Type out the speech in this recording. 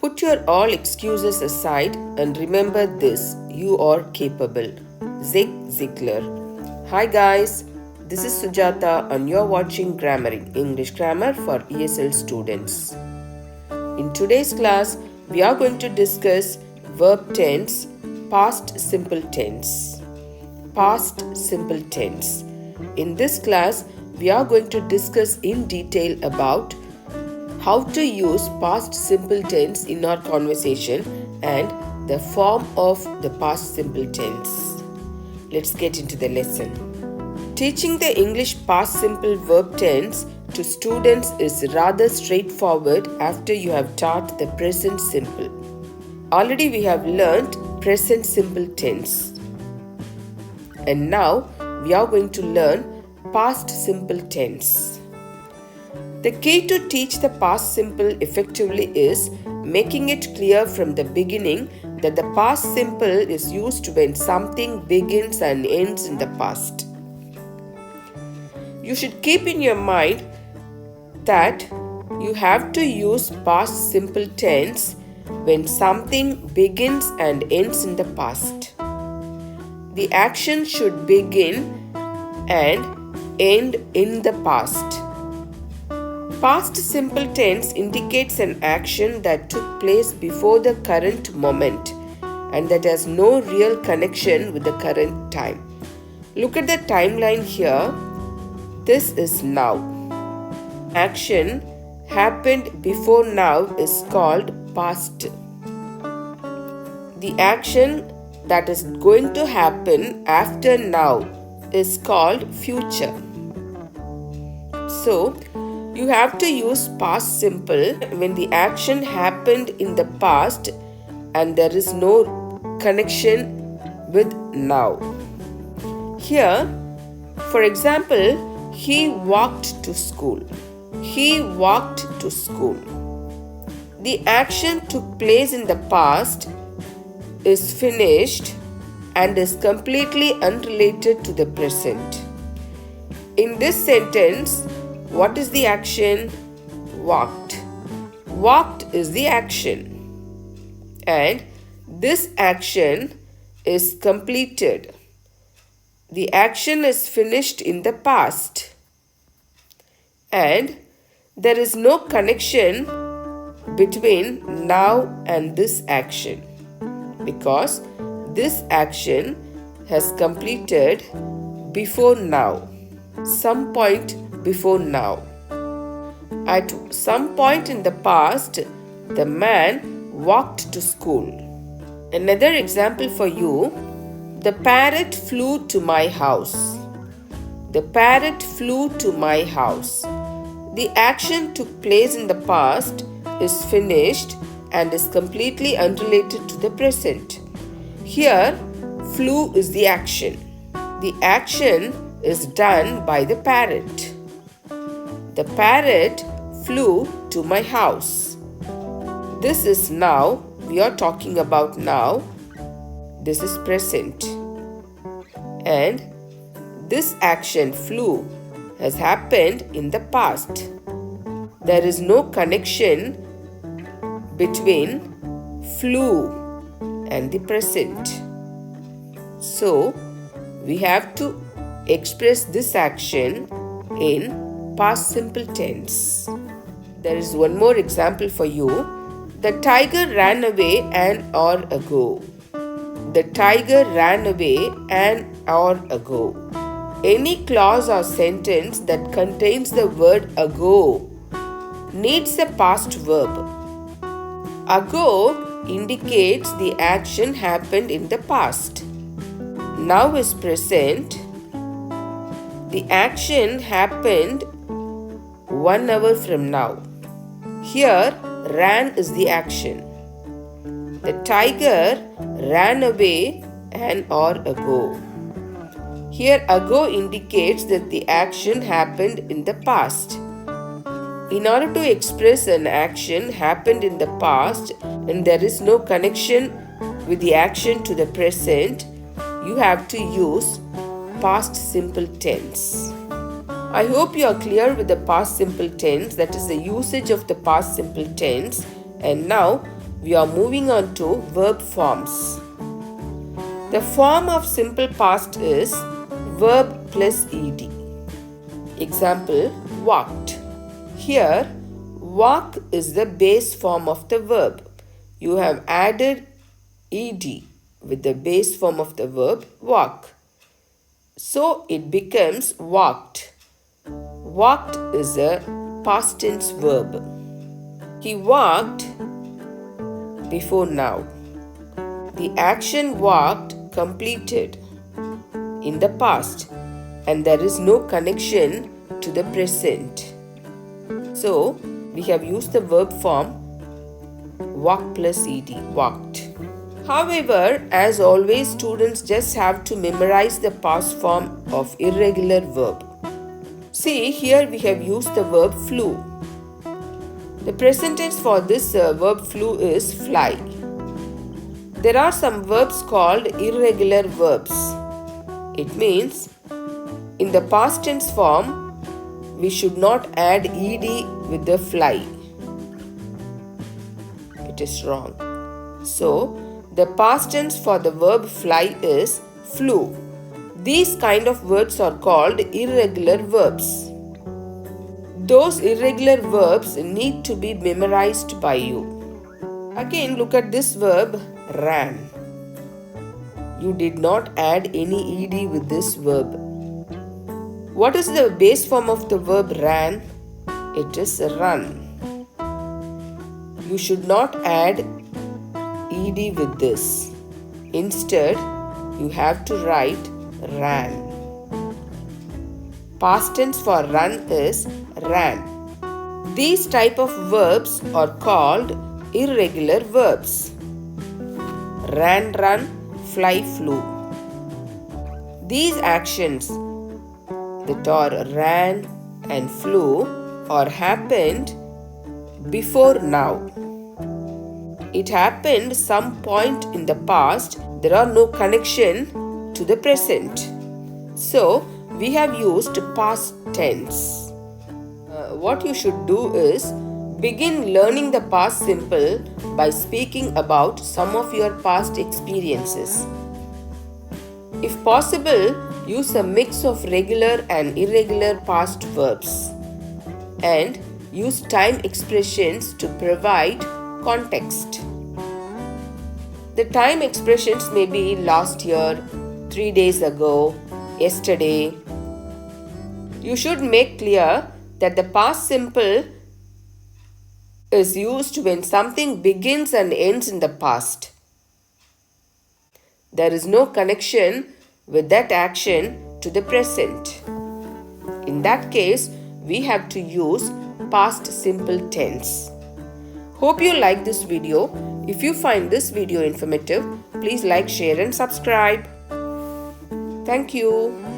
Put your all excuses aside and remember this: you are capable. Zig Ziglar. Hi guys, this is Sujata and you're watching GrammarENG, English grammar for ESL students. In today's class, we are going to discuss verb tense, past simple tense. Past simple tense. In this class, we are going to discuss in detail about how to use past simple tense in our conversation and the form of the past simple tense. Let's get into the lesson. Teaching the English past simple verb tense to students is rather straightforward after you have taught the present simple. Already we have learnt present simple tense. And now we are going to learn past simple tense. The key to teach the past simple effectively is making it clear from the beginning that the past simple is used when something begins and ends in the past. You should keep in your mind that you have to use past simple tense when something begins and ends in the past. The action should begin and end in the past. Past simple tense indicates an action that took place before the current moment and that has no real connection with the current time. Look at the timeline here. This is now. Action happened before now is called past. The action that is going to happen after now is called future. So, you have to use past simple when the action happened in the past and there is no connection with now. Here, for example, he walked to school. He walked to school. The action took place in the past, is finished, and is completely unrelated to the present. In this sentence, what is the action? Walked. Walked is the action. And this action is completed. The action is finished in the past. And there is no connection between now and this action because this action has completed before now, some point before now. At some point in the past, the man walked to school. Another example for you: the parrot flew to my house. The parrot flew to my house. The action took place in the past, is finished, and is completely unrelated to the present. Here, flew is the action. The action is done by the parrot. The parrot flew to my house. This is now. We are talking about now. This is present. And this action flew has happened in the past. There is no connection between flew and the present. So, we have to express this action in past simple tense. There is one more example for you. The tiger ran away an hour ago. The tiger ran away an hour ago. Any clause or sentence that contains the word ago needs a past verb. Ago indicates the action happened in the past. Now is present. The action happened 1 hour from now. Here, ran is the action. The tiger ran away an hour ago. Here, ago indicates that the action happened in the past. In order to express an action happened in the past and there is no connection with the action to the present, you have to use past simple tense. I hope you are clear with the past simple tense, that is the usage of the past simple tense. And now we are moving on to verb forms. The form of simple past is verb plus ed. Example, walked. Here, walk is the base form of the verb. You have added ed with the base form of the verb walk. So it becomes walked. Walked is a past tense verb. He walked before now. The action walked completed in the past and there is no connection to the present. So we have used the verb form walk plus ed, walked. However, as always, students just have to memorize the past form of irregular verb. See, here we have used the verb flew. The present tense for this verb flew is fly. There are some verbs called irregular verbs. It means in the past tense form, we should not add ed with the fly. It is wrong. So, the past tense for the verb fly is flew. These kind of words are called irregular verbs. Those irregular verbs need to be memorized by you. Again, look at this verb ran. You did not add any ed with this verb. What is the base form of the verb ran? It is run. You should not add ed with this. Instead, you have to write ran. Past tense for run is ran. These type of verbs are called irregular verbs. Ran, run, fly, flew. These actions that are ran and flew are happened before now. It happened some point in the past. There are no connection to the present. So, we have used past tense. What you should do is begin learning the past simple by speaking about some of your past experiences. If possible, use a mix of regular and irregular past verbs and use time expressions to provide context. The time expressions may be last year, 3 days ago, yesterday. You should make clear that the past simple is used when something begins and ends in the past. There is no connection with that action to the present. In that case, we have to use past simple tense. Hope you like this video. If you find this video informative, please like, share and subscribe. Thank you.